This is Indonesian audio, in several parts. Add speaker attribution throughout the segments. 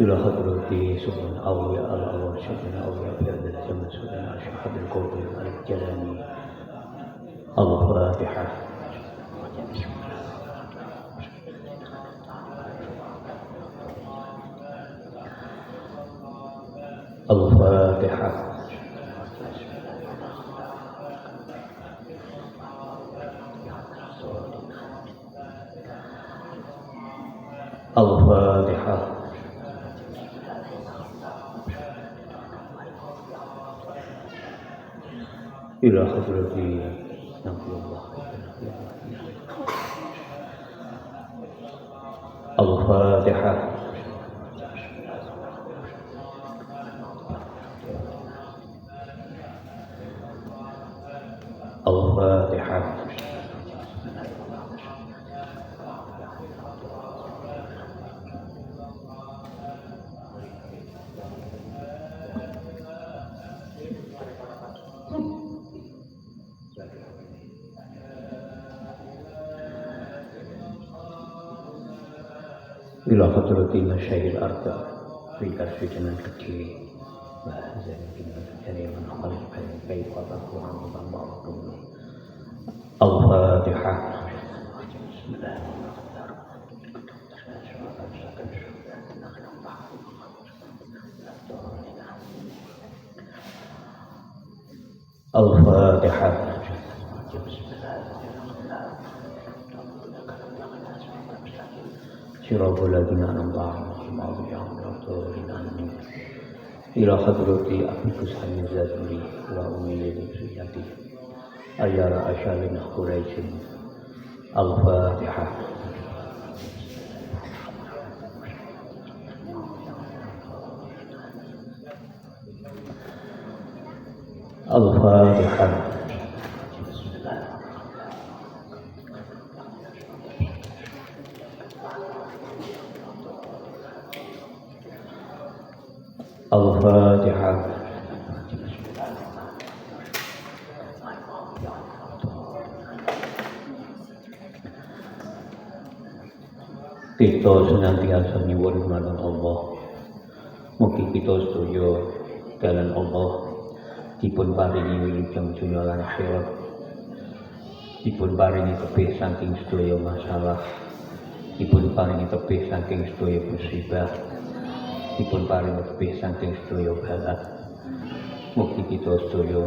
Speaker 1: إلى حضرة سبحان أولياء الله سبحان أولياء في هذا الزمن سبحان أشهد القول الجلاني الفاتحة. الفاتحة. الفاتحة. إلى حضرة نبي الله الفاتحة. الفاتحة. إلى حضرة مشايخ الأرض في درس جنان كثير وهذا الجنان الكريم من خلق كيف وضعه عن الله. الفاتحة. بسم الله. الفاتحة. صراط الذين أنعمت عليهم غير المغضوب عليهم. إلى حضرة أبي كسحل الزازوري وأمي لذريته أيار أشال قريش. الفاتحة. الفاتحة. الفاتحة. Kita senantiasa nyuwun marang Allah, mugi kita sedaya dalan Allah dipun paringi wilujeng dunya lan akhirat, dipun paringi tebih saking sedaya masalah, dipun paringi tebih saking sedaya musibah, dipun paringi tebih saking sedaya bala. Mugi kita sedaya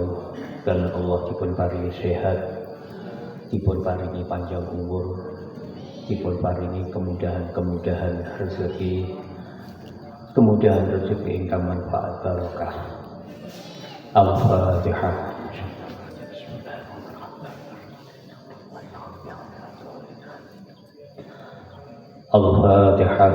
Speaker 1: dalan Allah dipun paringi sehat, dipun paringi panjang umur, dipun paringi kemudahan rezeki, kemudahan rezeki ingkang manfaat barokah. Al-Fatihah. Al-Fatihah.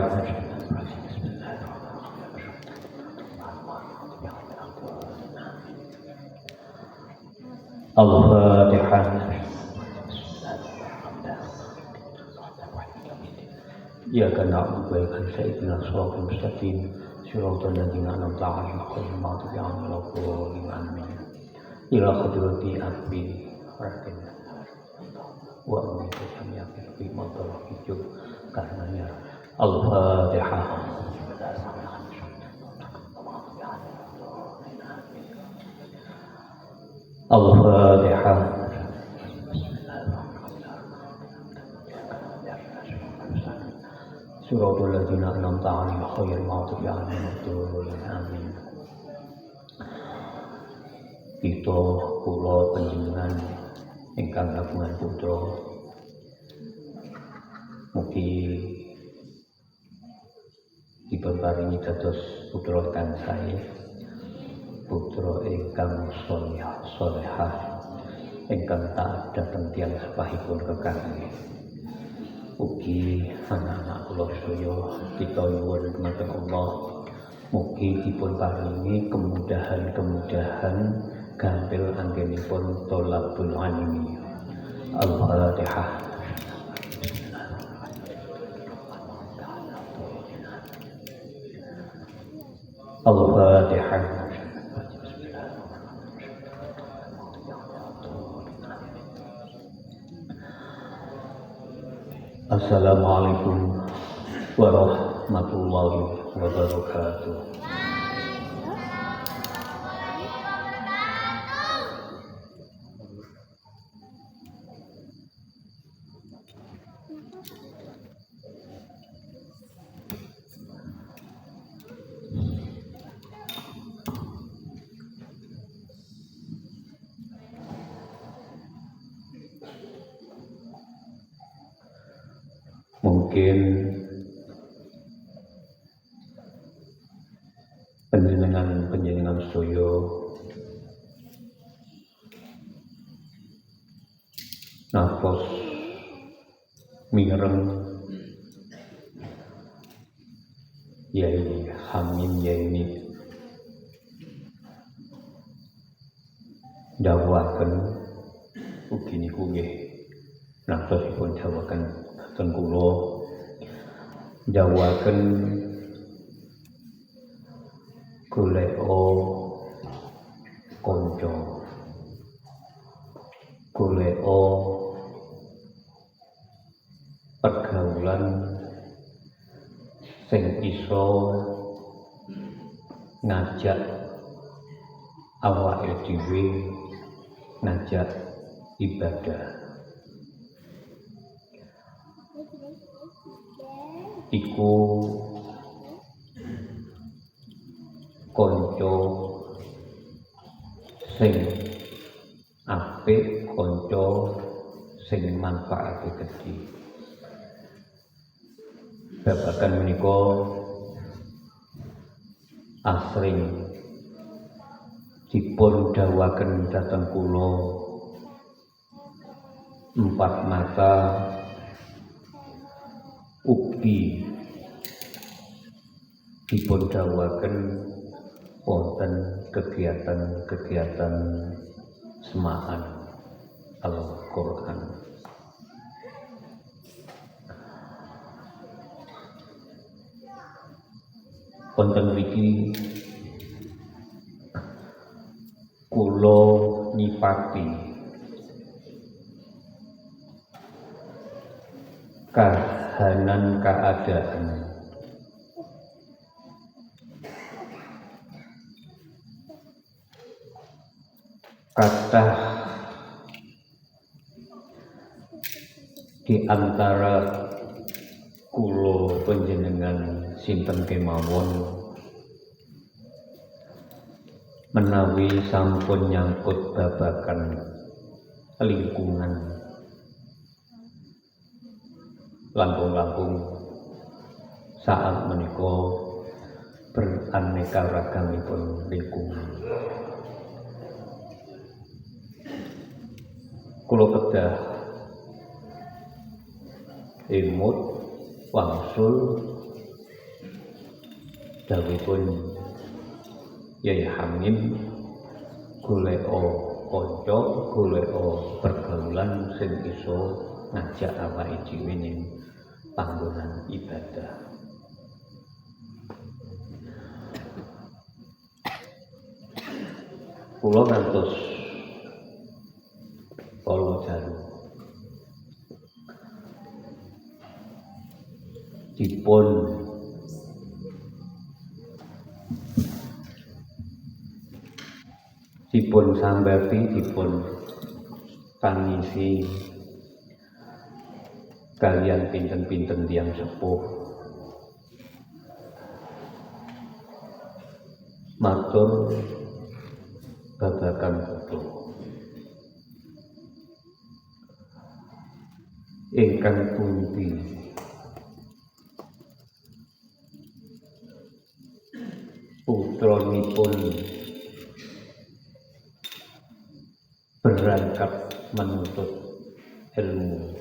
Speaker 1: Al-Fatihah. Ya kana ubaikan sayyidina suratul mustaqim suratul ladzina an'amta 'alaihim ghairil maghdubi 'alaihim waladdallin amin. Ila hadrati abi rabbin wa amin jami'a fi madar hidup karenanya. Al-Fatihah. Al-Fatihah. Suratul ladzina an'amta 'alaihim ghairil maghdubi 'alaihim waladdallin amin. Kita kula panjenengan ingkang kagungan putra, mugi dipun paringi dados putra kang sae, putra ingkang salehah, ingkang taat dhateng tiyang sepahipun kekasih. Mugi anak-anak kula sedaya kita nyuwun dumateng Allah, mugi dipun paringi kemudahan-kemudahan gampil anggenipun thalabul ilmi. Al-Fatihah. Al-Fatihah. Assalamualaikum warahmatullahi wabarakatuh. Mungkin panjenengan sedaya nafas mireng Yai Hamim Yaini dawaken ugi niku nggih nafasipun dawaken dateng kula dawaken golek kanca golek pergaulan sing iso ngajak awake dhewe ngajak ibadah iku kanca sing apik kanca sing manfaate gedhe babagan menika asring dipun dawuhaken dhateng kula empat mata ugi dipun dawuhaken wonten kegiatan-kegiatan semaan Al-Qur'an. Wonten mriki kula nyipati kahanan keadaan kathah di antara kula panjenengan sinten kemawon menawi sampun nyangkut babagan lingkungan langkung-langkung saat menika beraneka ragamipun lingkungan kula kedah emut wangsul dawuhipun Yai Hamim golek kanca golek pergaulan sing iso ngajak awake dhewe ning panggonan ibadah. Kula ngantos kala jalu dipun sambati dipun tangisi kalian pinten-pinten tiyang sepuh matur babagan betul ingkang pundi putranipun berangkat menuntut ilmu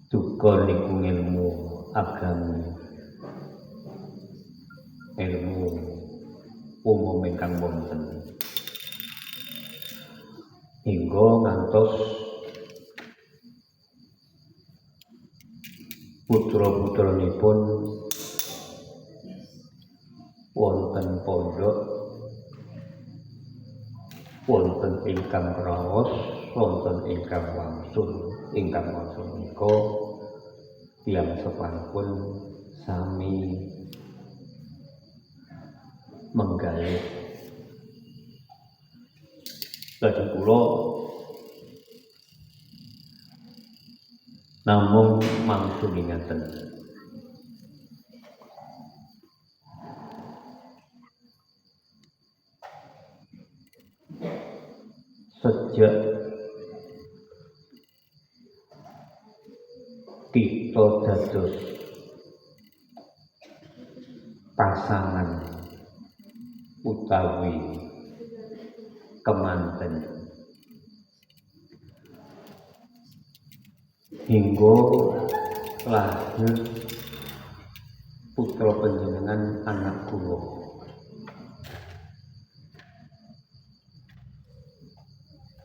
Speaker 1: duka niku ilmu agami ilmu umum ingkang wonten hingga ngantos putra-putranipun wonten pondok wonten ingkang raos wonten ingkang wangsul menika tiyang sepuhipun sami menggalih lajeng kula namung mangsuli ngaten. Sejak kita dados pasangan utawi kemanten hingga lahir putra panjenengan anak kula.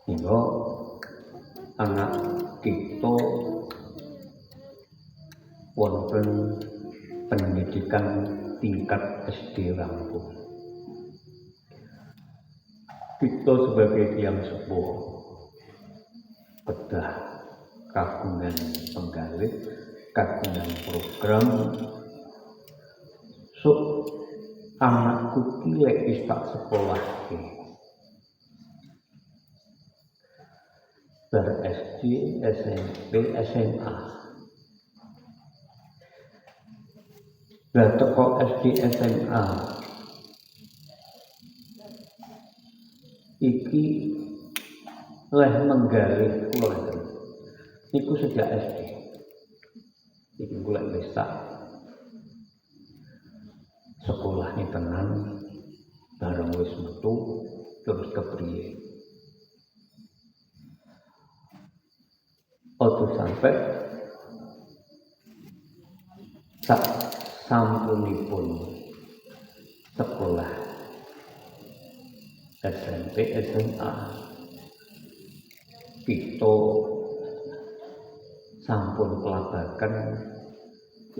Speaker 1: Hingga anak kita wonten pendidikan tingkat SD rampung. Kita sebagai tiyang sepuh kedah kagungan penggalih, kagungan program anakku kilek wis tak sekolahke. Bar SD, SMP, SMA. Lah teko SD, SMA iki leh menggalih kula niku sejak SD. Iki kula wis tak sekolahnya tenan bareng wis metu terus kepriye. Oto sampai sak sampunipun sekolah SMP, SMA kita sampun kelabakan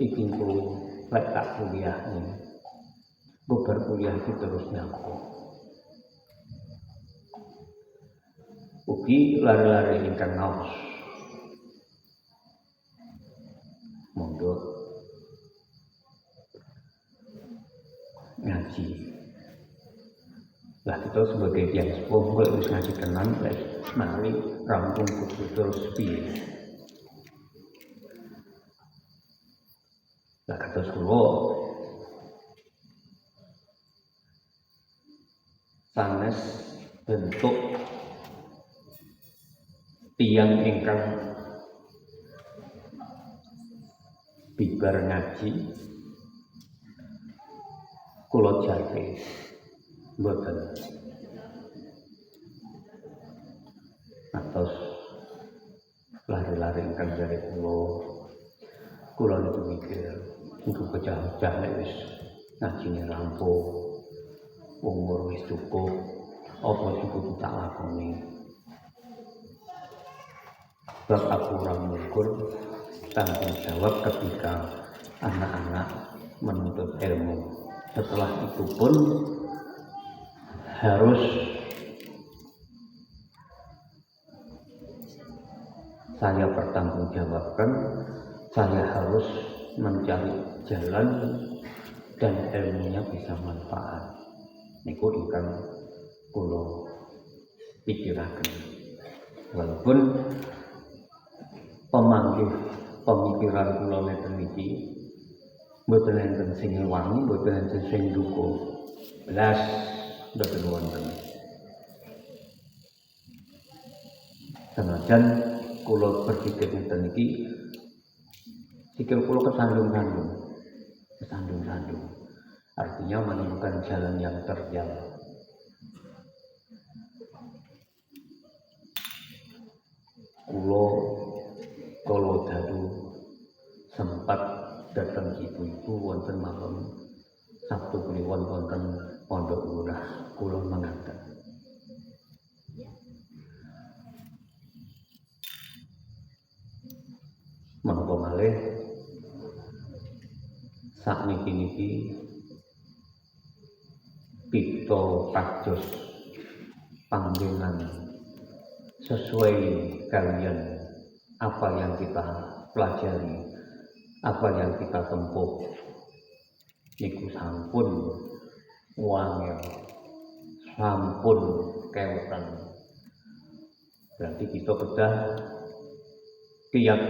Speaker 1: iki kulo lek tak kuliah nih bubar kuliah iki terus nyapa ugi lari-lari ingkang ngaos monggo ngaji. Lah kita sebagai tiyang sepuh kok wis ngaji tenan lek mari rampung kudu terus piye. Lah kados kula sanes bentuk tiyang ingkang bibar ngaji kula jati mboten atos lari-lari ingkang jare kula niku mikir niku pecah-pecah nek wis ngajine rampung umur wis cukup apa sing kudu tak lakoni. Sebab aku orang mengukur tanggung jawab ketika anak-anak menuntut ilmu. Setelah itu pun harus saya pertanggungjawabkan, saya harus mencari jalan dan ilmunya bisa manfaat. Niku ingkang kula pikiraken. Walaupun pemikiran kula ngeten iki mboten enten sing wangi, mboten enten sing duka. Belas mboten wonten. Senajan kula berpikir ngeten iki sikil kula kesandung-sandung. Artinya menemukan jalan yang terjal. Kula kalau dadu sempat datang ibu-ibu wonten malam Sabtu kliwon wonten Pondok Lurah kula mangaten. Menapa malih sakniki-niki kita kados panggengan sesuai kalian apa yang kita pelajari apa yang kita tempuh iku sampun wangel, sampun kewetan. Berarti kita kedah kiat,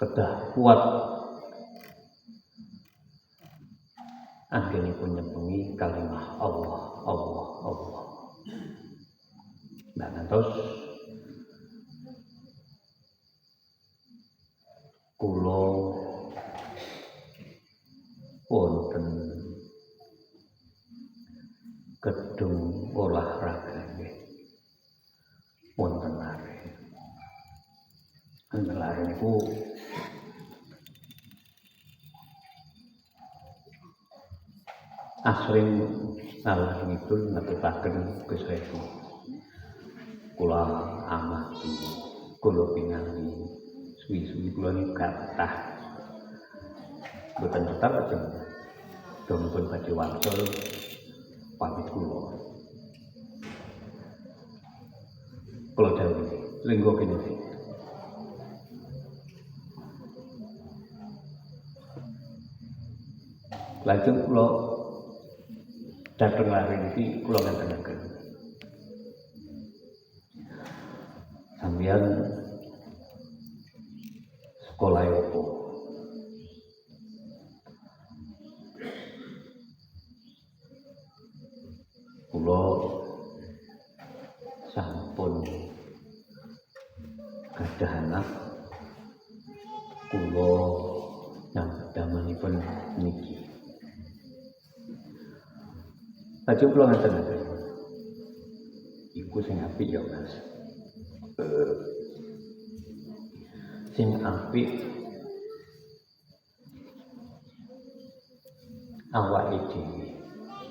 Speaker 1: kedah kuat anggenipun nyepungi kalimah Allah, Allah, Allah. Nah, terus kula wonten gedung olahraga nggih. Wonten lare. Wonten lare niku asring salah ngidul ngetutaken Gus Revo. Kula amati, kula pingali suwi-suwi kula niku kathah boten tetep aja domipun badhe wangsul pamit kula dawuh linggo kene iki lajeng kula dhateng lare iki kula ngandharaken sampeyan sekolah opo? Kula sampun gadah anak, kula nyambut damanipun niki. Lajeng kula ngaten-ngaten. Iku sing apik ya, Mas. Sing apik awake dhewe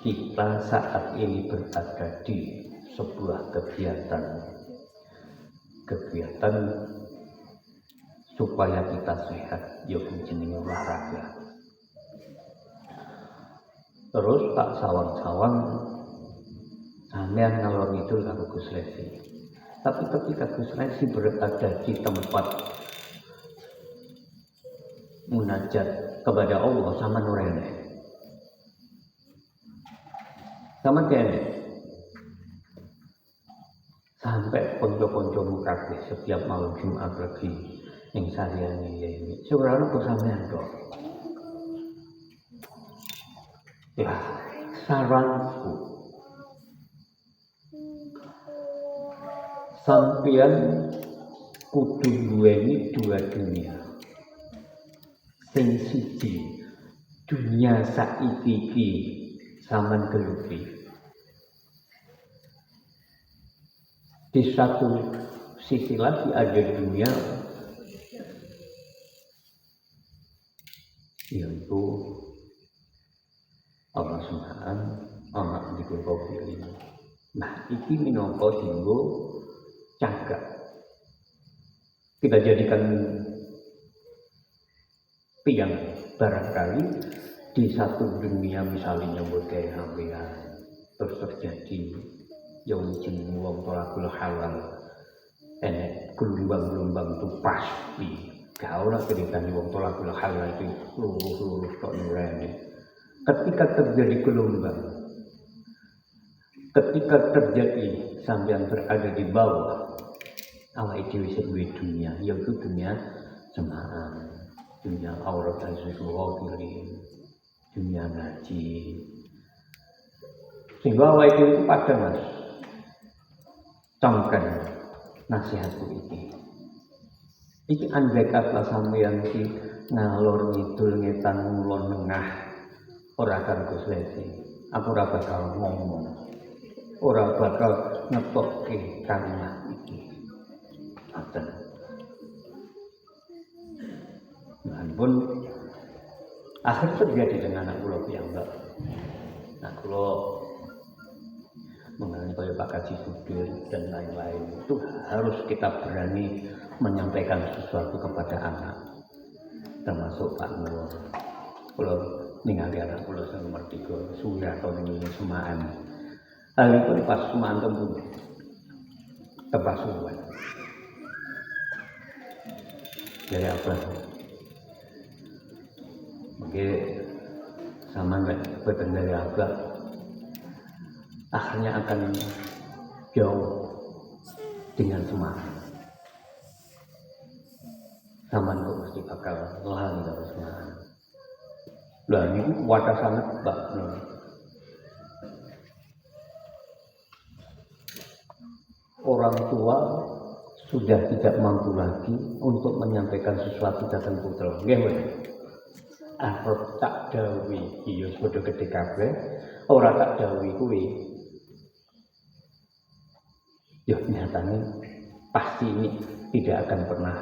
Speaker 1: kita saat ini berada di sebuah kegiatan supaya kita sehat, yaitu jenenge olahraga. Terus Pak sawang-sawang sampeyan ngalor ngidul karo Gus Lesi. Tapi ketika Gus Lesi berada di tempat munajat kepada Allah sama nurene, sama kene, sampai konco-konco kabeh setiap malam Jumat lagi yang sariane ini surane kok sampean kok. Ya, saranku sampeyan kudu duweni dua dunia. Sing siji dunia saiki iki sampean geluti. Di satu sisi lagi ada dunia yaitu Allah Subhanahu ana di kula pilih. Nah, iki minangka dinggo cagak. Kita jadikan tiang barangkali di satu dunia misalnya bodai hampiran terus terjadi yang jeneng wong tolakul halal enek gelombang-gelombang itu pasti gak ora ceritane wong tolakul halal itu lurus tok nurane. Ketika terjadi gelombang, ketika terjadi sampeyan berada di bawah awake dhewe duwe dunia, yaitu dunia jemaah, dunia aurat azwajul dunia ngaji. Sehingga awake dhewe padha Mas cangken nasihatku iki andai kata sampeyan iki ngalor ngidul ngetan ngulon nengah ora karo Gus Lesi, aku ora bakal ngomong, ora bakal ngetokke kalimat iki. Ngoten. Pun akhir terjadi dengan anak kula piyambak. Nah, kula mengenai kaya Pak Kaji Sudir dan lain-lain itu harus kita berani menyampaikan sesuatu kepada anak, termasuk Pak Nur. Kula ningali anak kula sing nomor 3 suya atau ning Semaan. Hal itu pas Semaan tempun tepas suwan. Jadi apa? Mungkin sama betul dari agak akhirnya akan jauh dengan semangat. Sama kok mesti bakal lali terus semangat. Lah ini wadah sangat Mbak. Orang tua sudah tidak mampu lagi untuk menyampaikan sesuatu datang putra. Nggih, arep tak dawuhi iya padha gedhe kabeh, ora tak dawuhi kuwi. Ya nyatane pasti ini tidak akan pernah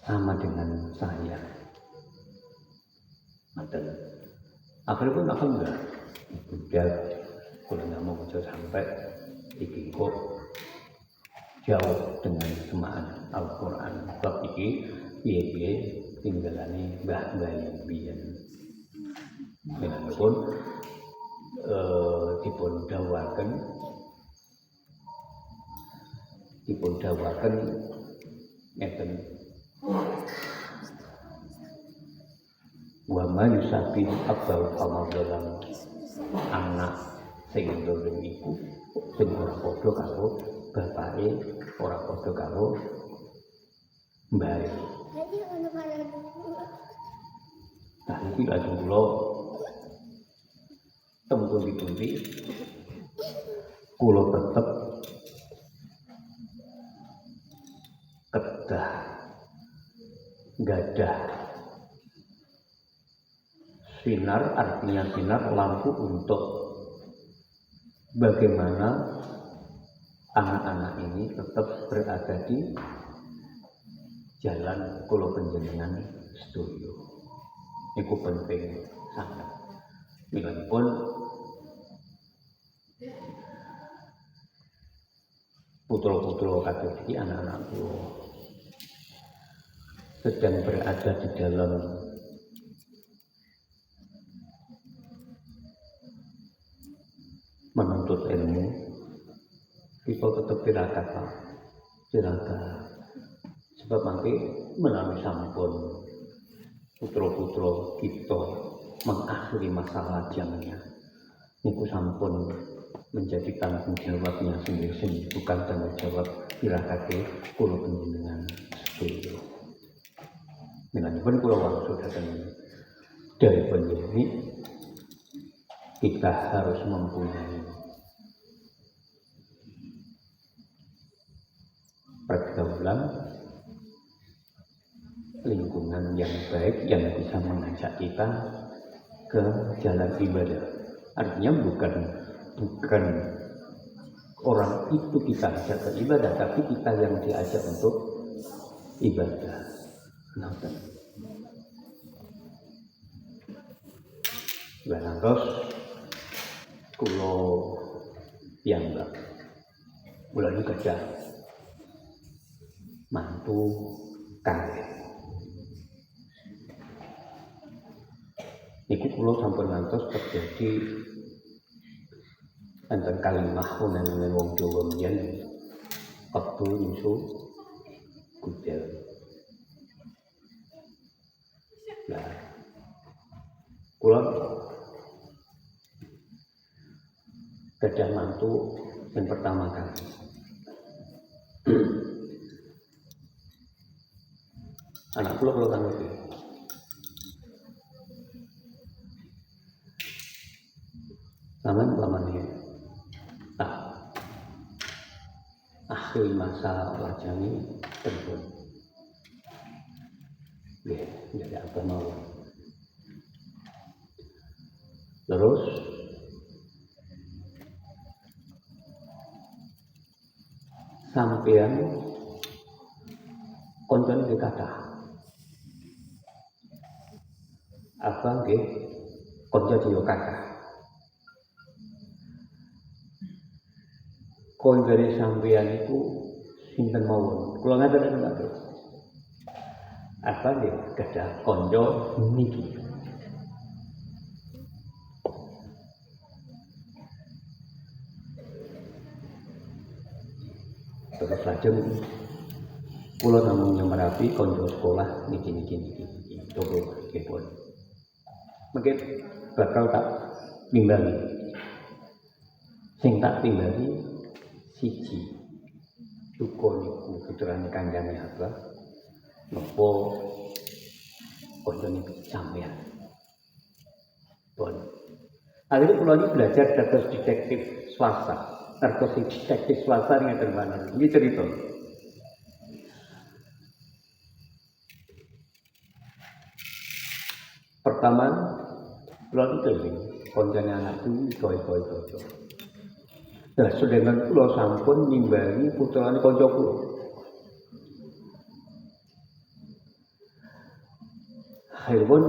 Speaker 1: sama dengan saya. Maka akhirnya pun alhamdulillah udah kalau nggak mau sampai iki kok jauh dengan semaan Al-Quran. Sebab iki piye-piye tinggalane mbah-mbah yang biyen. Menapun dipun dawaken ngeten wa ma yusabi abal famadolan anak sing ndolong iku sing ora padha karo bapake, ora padha karo mbae. Nah iki lajeng kula tempundi-pundi kula tetep kedah gadah sinar, artinya sinar lampu untuk bagaimana anak-anak ini tetap berada di jalan kula panjenengan sedaya. Iku penting sangat. Milipun putra-putra kados iki anak-anak kula sedang berada di dalam menuntut ilmu, kita tetap tirakat. Sebab nanti melalui sampun putra-putra kita mengakhiri masa lajangnya, niku sampun menjadi tanggung jawabnya sendiri-sendiri, bukan tanggung jawab tirakate kula panjenengan sedaya. Menanipun kula wangsul dateng dari penjeni, kita harus mempunyai pergaulan lingkungan yang baik yang bisa mengajak kita ke jalan ibadah. Artinya bukan orang itu kita ajak ke ibadah, tapi kita yang diajak untuk ibadah. Nonton. Terus kulo piyambak bulan kerja mantu kawin. Niku kulo sampun ngantos terjadi enten kalimah unen wong Jawa mbiyen wektu nyusu kudel. Nah, kulo gadah mantu yang pertama kali. Anak kulo kan ngerti. Saman pamane tak akhir masa lajang telepon. Ya, tidak ada apa mau. Terus sampean konten dikata apa nggih konco diyo kata kon dari sampean itu sinten mawon kula ngaten nggih apa nggih gadah konco niki terus lajeng Kula namung nyemarapi kanca sekolah niki coba kipun. Mungkin bakal tak timbali. Sing tak timbali siji. Duka niku putrane kanjane Abah. Napa koncone sampeyan. Pun. Akhirnya kula iki belajar dados detektif swasta. Dados detektif swasta ngeten mawon. Iki cerita. Pertama, kula iki koncone anakku iso. Nah, sedangkan kula sampun nimbali putrane kanca kula. Akhiripun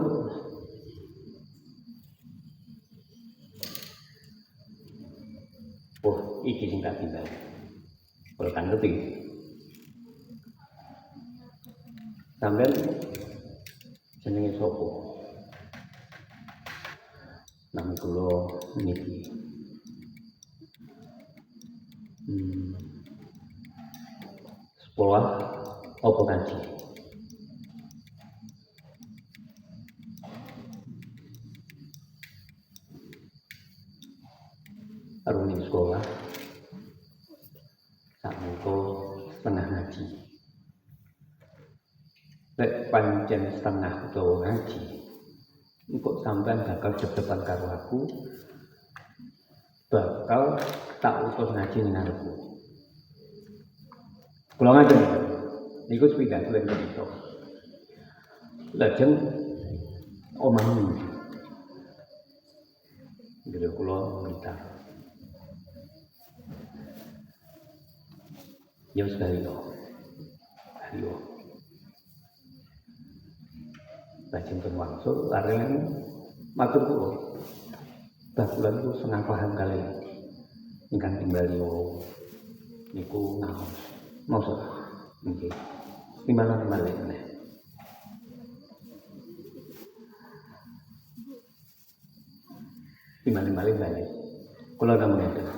Speaker 1: iki sing tak timbal. Kula kan ngerti. Sampeyan jenenge sapa? Nama kula niki. Sekolah apa ngaji? Arune sekolah sakmengko setengah ngaji. Lek pancen setengah utawa ngaji, engko sampean bakal depan karo aku, bakal tak utus ngaji ning ngarepku. Kula ngajeng, niku sepindah kula iso. Lajeng omahmu. Jadi kula minta. Ya wis ayo. Lajeng ten wangsul lareng matur kula. Bakulan itu senang paham kali ingkang timbali niku ngaos. Maksud nggih. Timbalan malih meneh. Timbalan malih balik. Kula namung ngeten.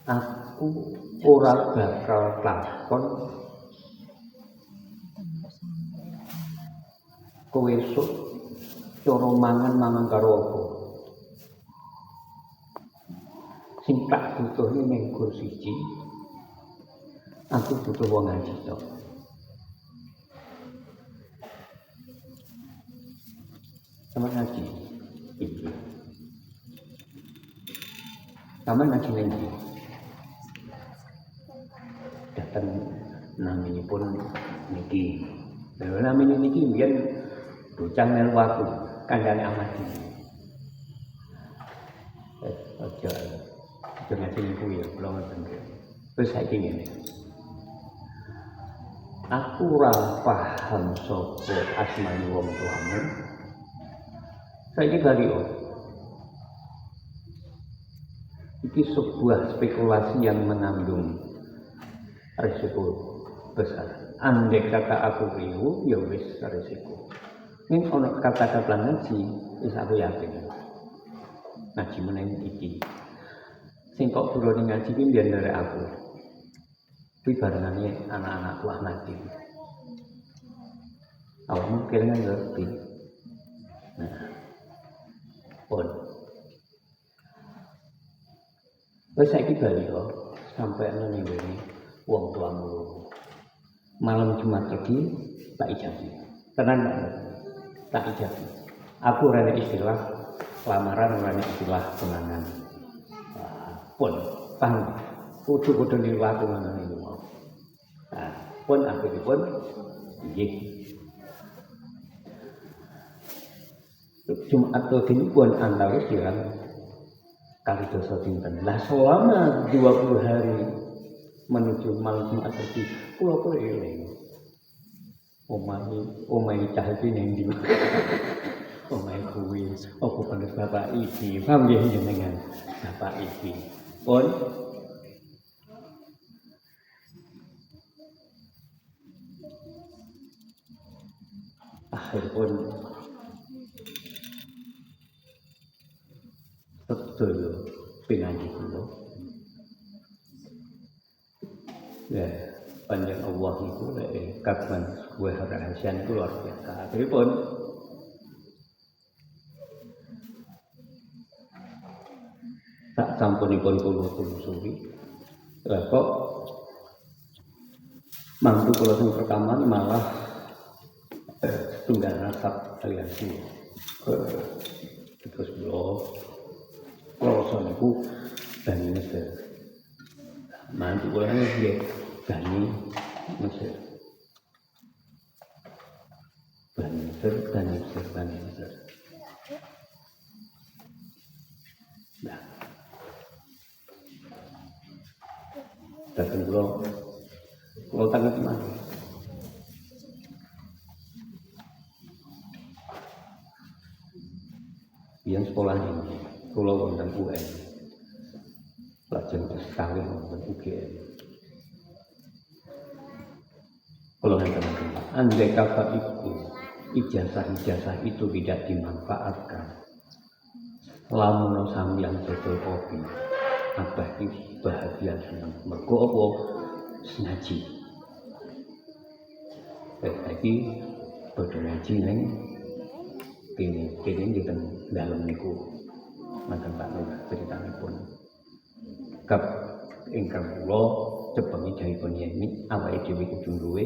Speaker 1: Aku ora bakal lakon kowe esuk cara mangan karo apa. Sing tak butuh ning gur siji. Aku butuh wong ngaji tok. Sama ngaji. Iki. Sama ngaji lagi. Datang naminipun niki. Lha namine niki mbiyen bocah melu aku kandhane Ahmadi. Aja ngaji niku ya kula ngoten. Wis saiki ngene. Aku ora paham sapa asmane wong tuamu. Saiki bali iki sebuah spekulasi yang mengandung risiko besar. Andai kata aku keliru, ya wis risiko. Ini ono kata-kata ngaji, wis aku yakin. Ngaji meneng iki. Sing kok durone ngaji iki mbiyen nderek aku. Kuwi barengane anak-anakku Ahmadi. Awakmu kelingan ngerti. Nah. Pun. Wis saiki bali kok sampai ning ngene wong tuamu. Malam Jumat lagi tak ijabi. Tenan tak ijabi. Aku ora ada istilah lamaran, ora ada istilah tunangan. Pun paham kudu niku ngono niku. Nah, pun aku dipun nggih. Jumat lagi pun antawis dirang kali dosa dinten. Lah selama 20 hari menuju malam Jumat lagi kula kok eling. Omahe cah iki ning ndi? Omahe kuwi apa bener bapak iki? Paham nggih jenengan? Bapak iki. Pun akhiripun sedaya pinanggih kula panjang Allah itu kapan sebuah rahasia itu luar biasa. Pripun tak sampunipun kula telusuri lah kok mantu kula sing pertama malah tunggal nasab kalian kula terus kula niku Bani Mesir mantu kula nggih Bani Mesir nah datang kula tangan mari yang sekolah ini kula wonten UN lajeng sekali wonten UGM kula ngeten andai kata ijazah itu tidak dimanfaatkan lamun sampeyan dodol kopi abah iki bahagia seneng mergo apa ngaji iki padha ngaji ning kene dinten dalem niku manten Pak Nur critanipun kep ingkang kula cepengi jaipun yen awake dhewe kudu duwe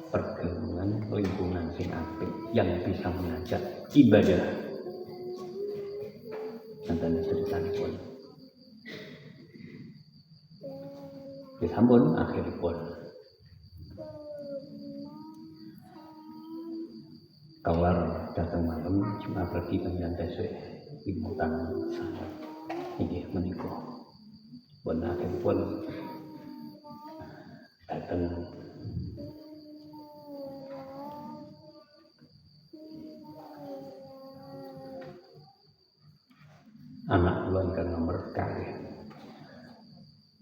Speaker 1: pergaulan lingkungan sing apik yang bisa mengajak ibadah manten critanipun disampun akhiripun kawar datang malam cuma pergi pengen tesek imutan sana inggih menika pun akhiripun datang anak kula ingkang nomor kalih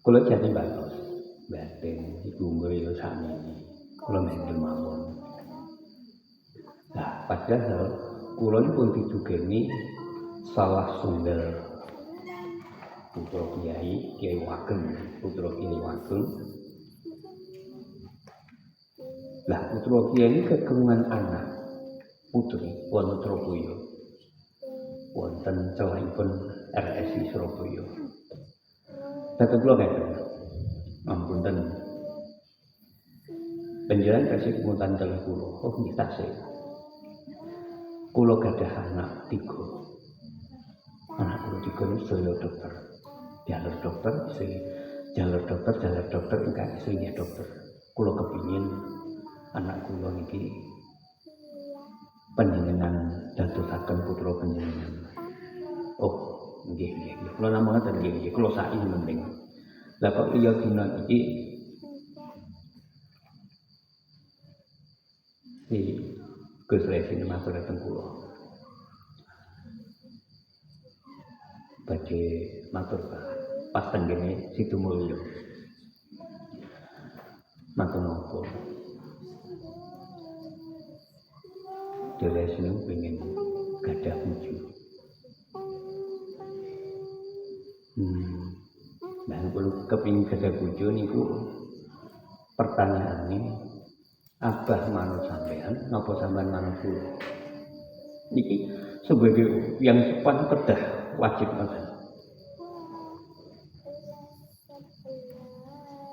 Speaker 1: kula jati batos batin ibu ngriyo sakniki kula mendel mawon. Nah, padahal kula pun ditugeni salah sumber putra Kiai Wageng, putra Kiai Wageng. Lah putra Kiai ini kegungan anak putri wonten Surabaya. Wonten celaipun RSI Surabaya. Dateng kula ngeten. Ampunten. Panjenengan kasih punten telih kula. Oh nggih tasih. Kula gadah anak 3. Anak kula 3 sedaya dokter. Jalur dokter ingkang isih dokter. Kula kepingin anak kula niki panjenengan dadosaken putra panjenengan. Oh, nggih. Kula namung ngoten nggih. Kula saiki mending. Lah kok iya dina iki Gus Resi matur dateng kula. Badhe matur pas tenggene Situmulyo. Matur napa? Dhewe seneng pengen gadah bojo. Nah, kula kepingin gadah bojo niku pertanyaane abah manut sampean napa sampean manut kula? Niki sebagai yang sopan kedah wajib ngoten.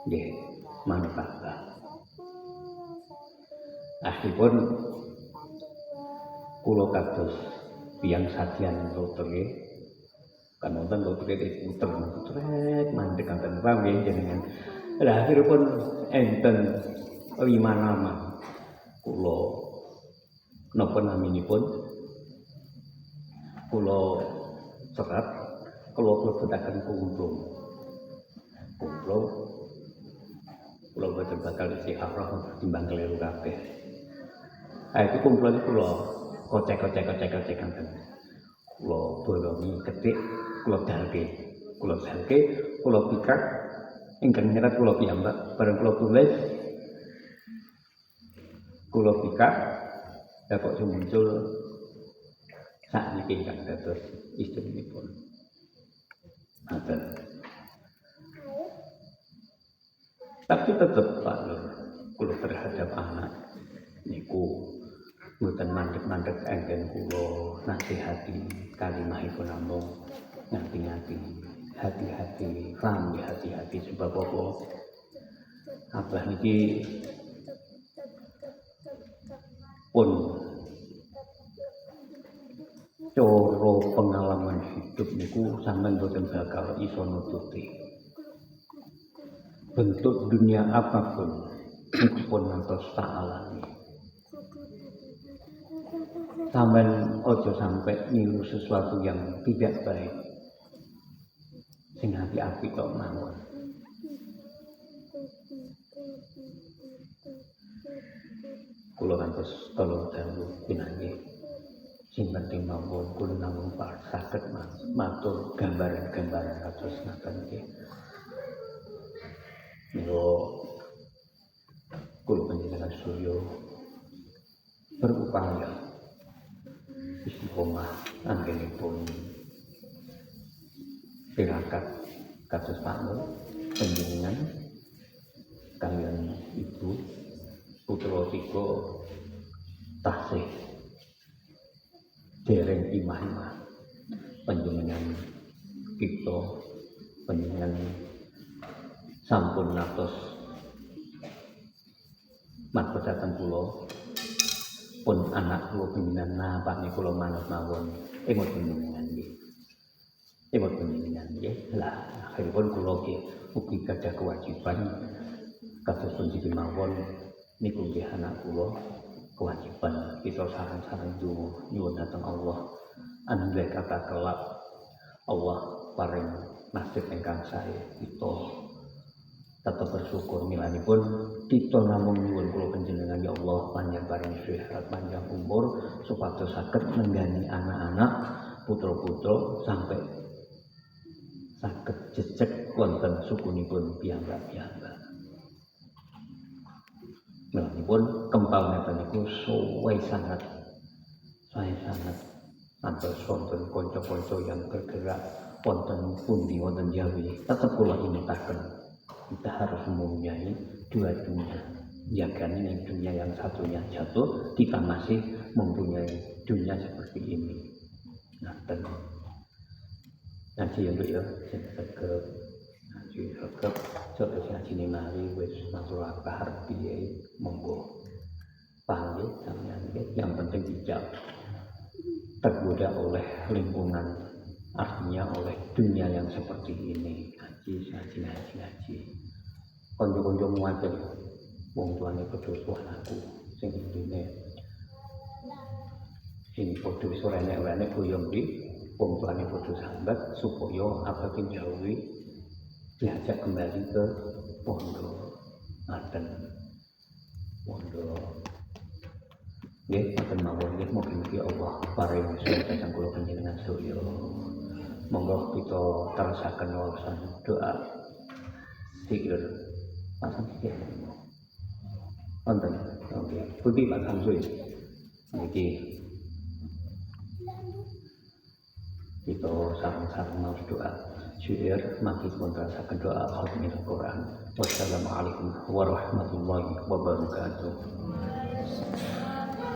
Speaker 1: Nggih, manut abah. Akhiripun kula kados tiyang sadyan lotre kan wonten lotre diputer putret mandheg kanten pamrih jenengan. Lah akhiripun enten 5 nama kula napa naminipun kula serat kula lebetaken kumplung kula boten bakal istiharah timbang keliru kabeh. Itu kumplung kula kocek kanten kula bolongi ketik kula dalke kula pikak ingkang nyerat kula piyambak bareng kula tulis kula pikak ya kok muncul sakniki ingkang dados istrinipun. Ngoten. Tapi tetep Pak Nur, kula terhadap anak niku mboten mandeg-mandeg enten kula nasihati kalimahipun namung ngati-ngati, hati-hati, rame hati-hati sebab apa? Abah niki pun coro pengalaman hidup niku sampean boten bakal iso nututi. Bentuk dunia apapun pun ngantos tak alami. Sampean ojo sampai niru sesuatu yang tidak baik. Sing api-api tok mawon. Kula ngantos 3.000 pinanggih. Sing penting mawon kula namung saged matur gambaran-gambaran kados ngaten nggih. Mila kula panjenengan sedaya berupaya istiqomah anggenipun tirakat kados Pak Nur panjenengan kaliyan ibu putra tiga tasih dereng imah-imah panjenengan kita panjenengan sampun ngantos matur dhateng kula pun anak kula panjenengan napane kula manut mawon emot panjenengan nggih. Emot panjenengan nggih. Lah akhiripun kula nggih ugi gadah kewajiban kados punjiki mawon niku nggih anak kula kewajiban kita sareng-sareng nyuwun dhateng Allah andai kata kelak Allah paring nasib ingkang sae kita tetap bersyukur milanipun kita namung nyuwun kula panjenengan ya Allah panjang paring sehat panjang umur supados saged nenggani anak-anak putra-putra sampai saged jejeg wonten sukunipun piyambak-piyambak. Milanipun kempal ngeten niku suwe sangat antos wonten kanca-kanca yang bergerak wonten pundi wonten Jawi tetep kula ingatkan kita harus mempunyai dua dunia. Jangan ini dunia yang satunya jatuh, kita masih mempunyai dunia seperti ini. Nah, ngaji untuk ya, ngaji sekep, soal ngaji ini mari, wes masalah bahar biaya monggo, paham ya, sampean yang penting tidak tergoda oleh lingkungan, artinya oleh dunia yang seperti ini. Ngaji. Konco-konco muatir, wong tuane padha anakku sing intine. Sing padha wis ora enek-enek boyong iki, wong tuane padha sambat supaya abadi jauhi diajak kembali ke pondok. Ngaten. Pondok. Nggih, mboten mawon nggih mugi-mugi Allah paring sedaya kula panjenengan sedaya. Monggo kita terusaken wawasan doa zikir pasang zikir wonten nggih pundi Pak Samsul niki kita sareng-sareng maos doa zikir mangke pun terusaken doa khatmul Quran. Wassalamualaikum warahmatullahi wabarakatuh.